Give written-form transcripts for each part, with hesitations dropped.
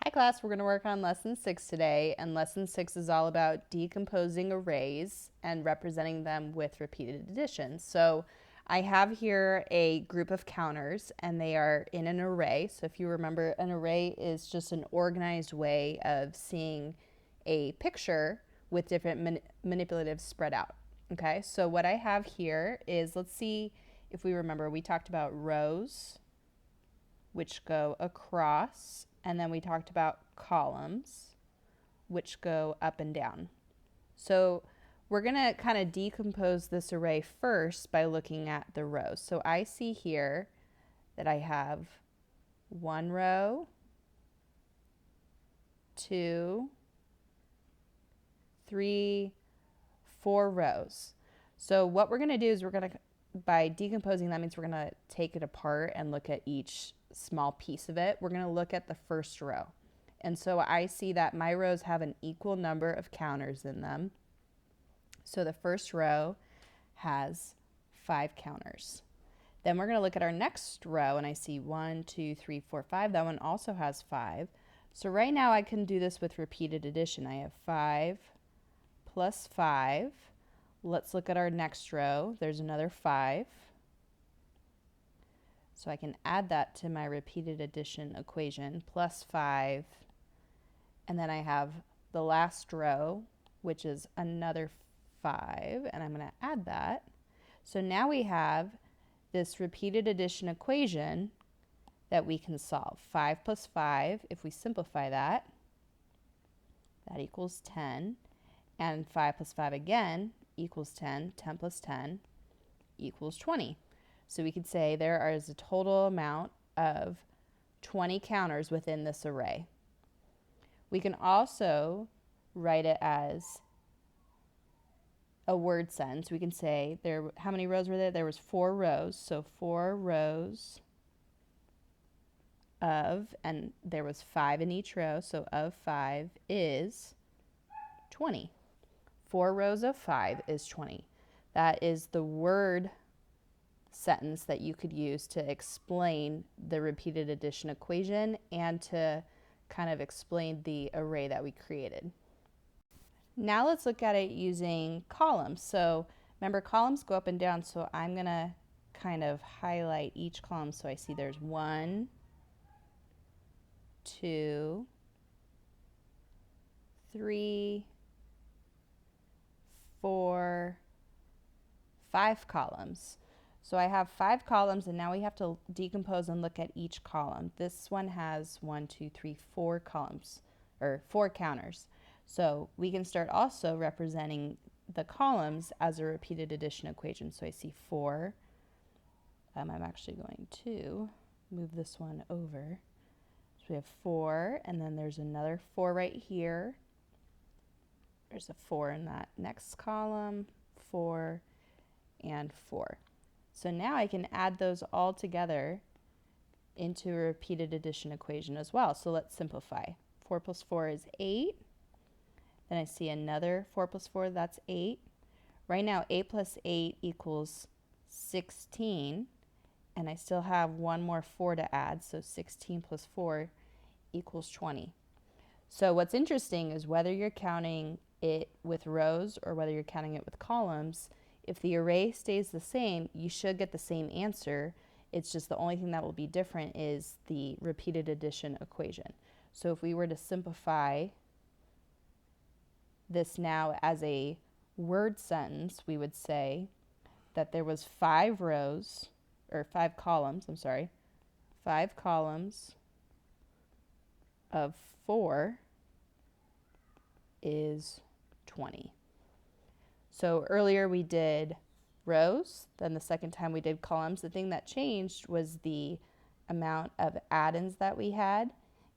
Hi class, we're going to work on lesson 6 today, and lesson 6 is all about decomposing arrays and representing them with repeated addition. So I have here a group of counters and they are in an array. So if you remember, an array is just an organized way of seeing a picture with different manipulatives spread out. Okay, so what I have here is, let's see if we remember, we talked about rows which go across, and then we talked about columns which go up and down. So we're going to kind of decompose this array first by looking at the rows. So I see here that I have one row, two, three, 4 rows. So what we're going to do is by decomposing, that means we're going to take it apart and look at each small piece of it. We're going to look at the first row. And so I see that my rows have an equal number of counters in them. So the first row has 5 counters. Then we're going to look at our next row, and I see 1, 2, 3, 4, 5. That one also has 5. So right now I can do this with repeated addition. I have 5 plus 5. Let's look at our next row. There's another 5. So I can add that to my repeated addition equation, plus 5. And then I have the last row, which is another 5, and I'm going to add that. So now we have this repeated addition equation that we can solve. 5 plus 5, if we simplify that, that equals 10. And 5 plus 5 again equals 10. 10 plus 10 equals 20. So we could say there is a total amount of 20 counters within this array. We can also write it as a word sentence. We can say how many rows were there? There was 4 rows. So 4 rows of, and there was 5 in each row. So of 5 is 20. 4 rows of 5 is 20. That is the word sentence that you could use to explain the repeated addition equation and to kind of explain the array that we created. Now let's look at it using columns. So remember, columns go up and down, so I'm going to kind of highlight each column so I see there's 1, 2, 3, 4, 5 columns. So I have 5 columns, and now we have to decompose and look at each column. This one has 1, 2, 3, 4 columns, or 4 counters. So we can start also representing the columns as a repeated addition equation. So I see 4. I'm actually going to move this one over. So we have 4, and then there's another 4 right here. There's a 4 in that next column, 4, and 4. So now I can add those all together into a repeated addition equation as well. So let's simplify. 4 plus 4 is 8. Then I see another 4 plus 4, that's 8. Right now, 8 plus 8 equals 16. And I still have one more 4 to add, so 16 plus 4 equals 20. So what's interesting is whether you're counting it with rows or whether you're counting it with columns, if the array stays the same, you should get the same answer. It's just the only thing that will be different is the repeated addition equation. So if we were to simplify this now as a word sentence, we would say that there was 5 rows, or 5 columns, 5 columns of 4 is 20. So earlier we did rows, then the second time we did columns. The thing that changed was the amount of add-ins that we had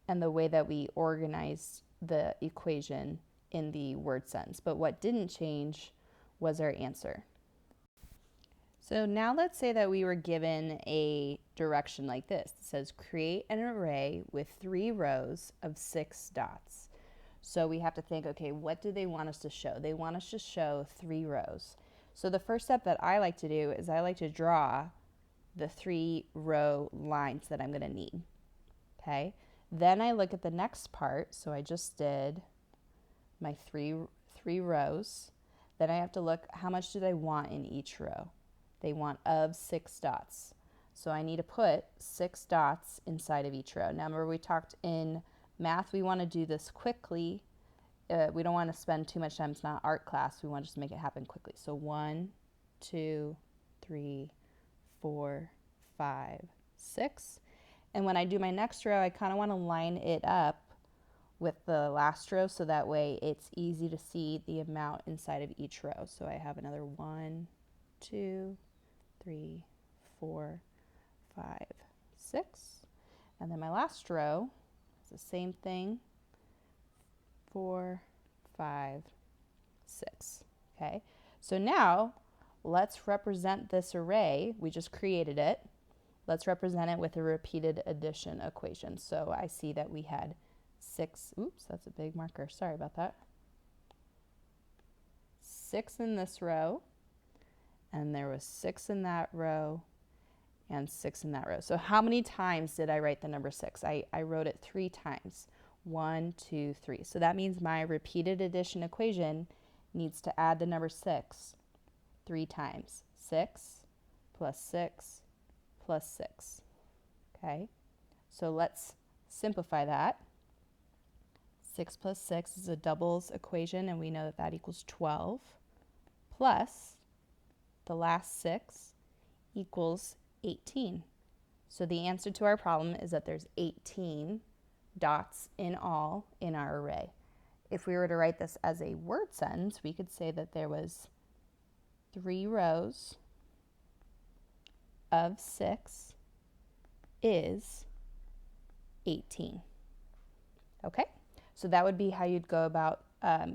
and the way that we organized the equation in the word sentence. But what didn't change was our answer. So now let's say that we were given a direction like this. It says create an array with 3 rows of 6 dots. So we have to think, okay, what do they want us to show? They want us to show 3 rows. So the first step that I like to do is I like to draw the 3 row lines that I'm going to need. Okay, Then I look at the next part. So I just did my three rows. Then I have to look, how much do they want in each row? They want of 6 dots. So I need to put 6 dots inside of each row. Now remember we talked in math, we want to do this quickly. We don't want to spend too much time. It's not art class. We want to just make it happen quickly. So 1, 2, 3, 4, 5, 6. And when I do my next row, I kind of want to line it up with the last row so that way it's easy to see the amount inside of each row. So I have another 1, 2, 3, 4, 5, 6. And then my last row is the same thing. 4, 5, 6. Okay, so now let's represent this array. We just created it. Let's represent it with a repeated addition equation. So I see that we had 6, oops, that's a big marker, sorry about that. 6 in this row, and there was 6 in that row, and 6 in that row. So how many times did I write the number 6? I wrote it 3 times. 1, 2, 3. So that means my repeated addition equation needs to add the number 6 3 times. 6 plus 6 plus 6. Okay, so let's simplify that. 6 plus 6 is a doubles equation, and we know that that equals 12, plus the last 6 equals 18. So the answer to our problem is that there's 18 dots in all in our array. If we were to write this as a word sentence, we could say that there was 3 rows of 6 is 18. Okay, so that would be how you'd go about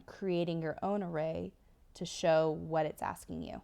creating your own array to show what it's asking you.